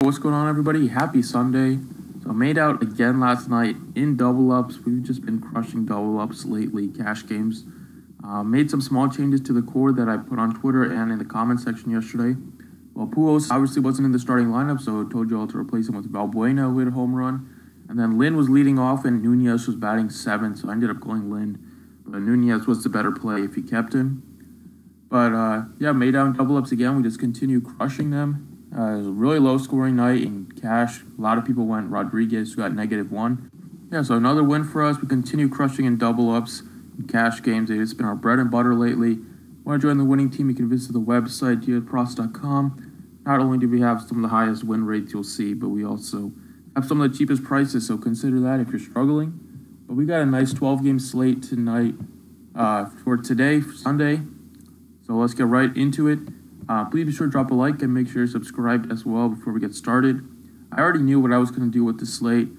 What's going on, everybody? Happy Sunday. So I made out again last night in double ups. We've just been crushing double ups lately, cash games. Made some small changes to the core that I put on Twitter and in the comment section yesterday. Well, Pujols obviously wasn't in the starting lineup, so I told you all to replace him with Valbuena, who hit a home run. And then Lynn was leading off and Nunez was batting 7th, so I ended up going Lynn. But Nunez was the better play if he kept him. But yeah, made out in double ups again. We just continue crushing them. It was a really low scoring night in cash. A lot of people went Rodriguez, who got -1. Yeah, so another win for us. We continue crushing in double ups in cash games. It's been our bread and butter lately. Want to join the winning team? You can visit the website, gearpros.com. Not only do we have some of the highest win rates you'll see, but we also have some of the cheapest prices, so consider that if you're struggling. But we got a nice 12-game slate tonight for today, Sunday. So let's get right into it. Please be sure to drop a like and make sure you're subscribed as well before we get started. I already knew what I was going to do with the slate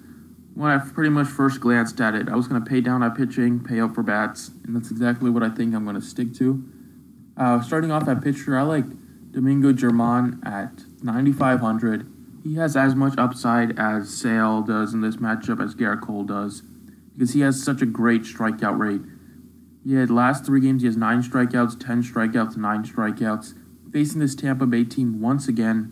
when I pretty much first glanced at it. I was going to pay down at pitching, pay up for bats, and that's exactly what I think I'm going to stick to. Starting off at pitcher, I like Domingo Germán at 9,500. He has as much upside as Sale does in this matchup as Garrett Cole does because he has such a great strikeout rate. He had last 3 games, he has 9 strikeouts, 10 strikeouts, 9 strikeouts. Facing this Tampa Bay team once again,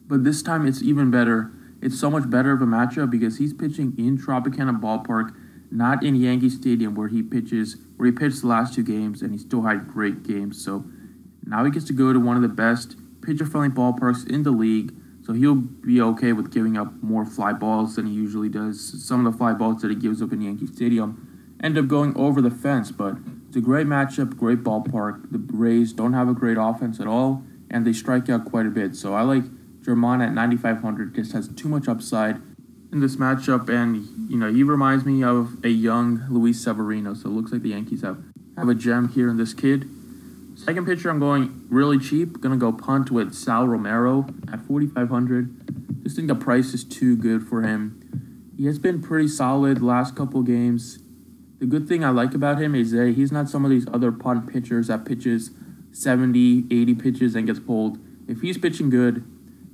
but this time it's even better. It's so much better of a matchup because he's pitching in Tropicana Ballpark, not in Yankee Stadium where he pitched the last 2 games and he still had great games. So now he gets to go to one of the best pitcher-friendly ballparks in the league, so he'll be okay with giving up more fly balls than he usually does. Some of the fly balls that he gives up in Yankee Stadium end up going over the fence, but it's a great matchup, great ballpark. The Rays don't have a great offense at all, and they strike out quite a bit. So I like Germán at 9,500. Just has too much upside in this matchup, and he reminds me of a young Luis Severino. So it looks like the Yankees have a gem here in this kid. Second pitcher, I'm going really cheap. Gonna go punt with Sal Romero at 4,500. Just think the price is too good for him. He has been pretty solid the last couple games. The good thing I like about him is that he's not some of these other punt pitchers that pitches 70, 80 pitches and gets pulled. If he's pitching good,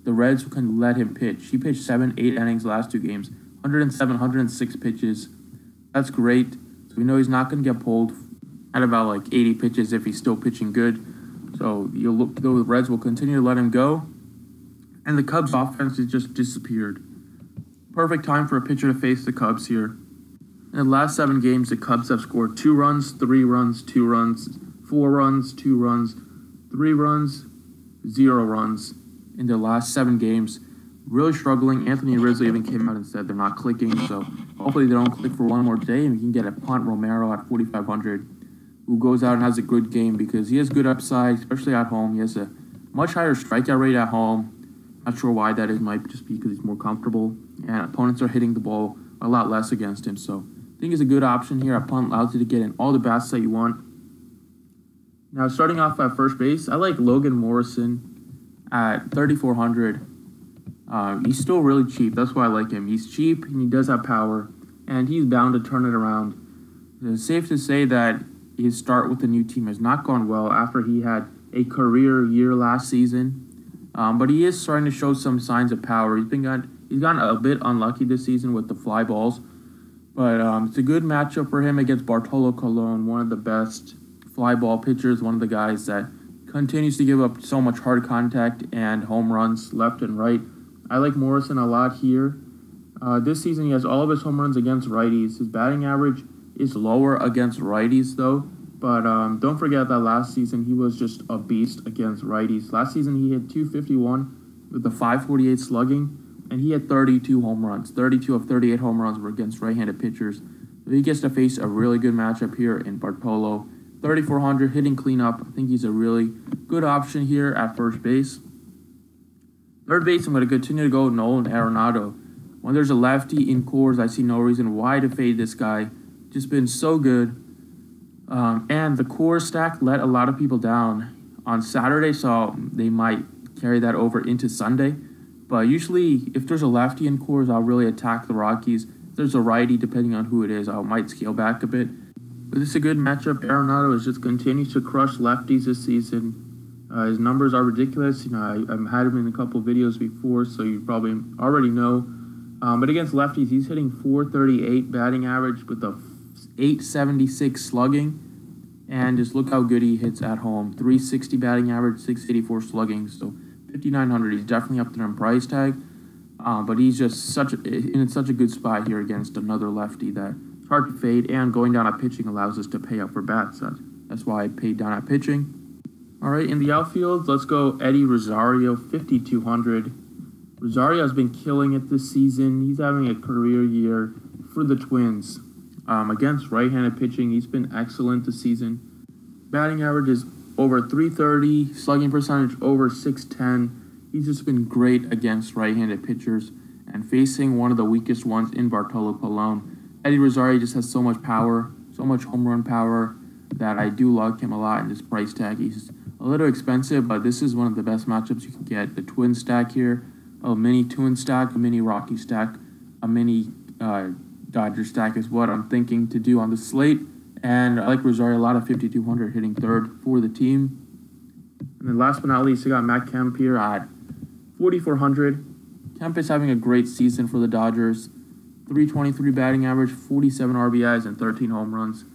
the Reds can let him pitch. He pitched 7, 8 innings the last 2 games, 107, 106 pitches. That's great. So we know he's not going to get pulled at about like 80 pitches if he's still pitching good. So the Reds will continue to let him go. And the Cubs' offense has just disappeared. Perfect time for a pitcher to face the Cubs here. In the last 7 games, the Cubs have scored 2 runs, 3 runs, 2 runs, 4 runs, 2 runs, 3 runs, 0 runs in their last 7 games. Really struggling. Anthony Rizzo even came out and said they're not clicking, so hopefully they don't click for one more day and we can get a punt Romero at 4,500 who goes out and has a good game because he has good upside, especially at home. He has a much higher strikeout rate at home. Not sure why that is. Might just be because he's more comfortable and opponents are hitting the ball a lot less against him, so I think it's a good option here. A punt allows you to get in all the bats that you want. Now, starting off at first base, I like Logan Morrison at 3,400. He's still really cheap. That's why I like him. He's cheap, and he does have power, and he's bound to turn it around. It's safe to say that his start with the new team has not gone well after he had a career year last season. But he is starting to show some signs of power. He's gotten a bit unlucky this season with the fly balls. But it's a good matchup for him against Bartolo Colon, one of the best fly ball pitchers, one of the guys that continues to give up so much hard contact and home runs left and right. I like Morrison a lot here. This season, he has all of his home runs against righties. His batting average is lower against righties, though. But don't forget that last season, he was just a beast against righties. Last season, he hit .251 with a .548 slugging. And he had 32 home runs. 32 of 38 home runs were against right-handed pitchers. So he gets to face a really good matchup here in Bartolo. 3,400, hitting cleanup. I think he's a really good option here at first base. Third base, I'm going to continue to go Nolan Arenado. When there's a lefty in Coors, I see no reason why to fade this guy. Just been so good. And the Coors stack let a lot of people down on Saturday, so they might carry that over into Sunday. But usually, if there's a lefty in Coors, I'll really attack the Rockies. If there's a righty, depending on who it is, I might scale back a bit. But this is a good matchup. Arenado just continues to crush lefties this season. His numbers are ridiculous. I've had him in a couple of videos before, so you probably already know. But against lefties, he's hitting .438 batting average with a .876 slugging. And just look how good he hits at home. .360 batting average, .684 slugging. So 5,900, he's definitely up there in price tag. But he's just in such a good spot here against another lefty that it's hard to fade. And going down at pitching allows us to pay up for bats. That's why I paid down at pitching. All right, in the outfield, let's go Eddie Rosario, 5,200. Rosario has been killing it this season. He's having a career year for the Twins. Against right-handed pitching, he's been excellent this season. Batting average is over .330, slugging percentage over .610. He's just been great against right-handed pitchers and facing one of the weakest ones in Bartolo Colon. Eddie Rosario just has so much power, so much home run power, that I do like him a lot in this price tag. He's a little expensive, but this is one of the best matchups you can get. The twin stack here, a mini twin stack, a mini Rocky stack, a mini Dodger stack is what I'm thinking to do on the slate. And I like Rosario a lot at 5,200, hitting third for the team. And then last but not least, I got Matt Kemp here at 4,400. Kemp is having a great season for the Dodgers. .323 batting average, 47 RBIs, and 13 home runs.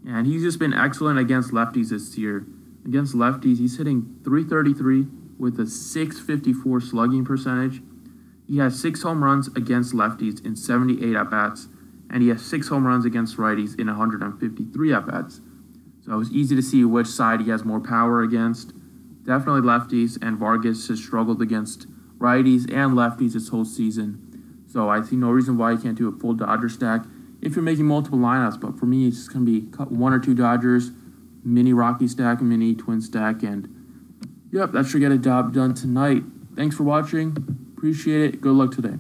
And he's just been excellent against lefties this year. Against lefties, he's hitting .333 with a .654 slugging percentage. He has 6 home runs against lefties in 78 at-bats, and he has 6 home runs against righties in 153 at-bats. So it's easy to see which side he has more power against. Definitely lefties, and Vargas has struggled against righties and lefties this whole season. So I see no reason why you can't do a full Dodger stack if you're making multiple lineups. But for me, it's going to be 1 or 2 Dodgers, mini Rocky stack, mini twin stack, and yep, that should get a job done tonight. Thanks for watching. Appreciate it. Good luck today.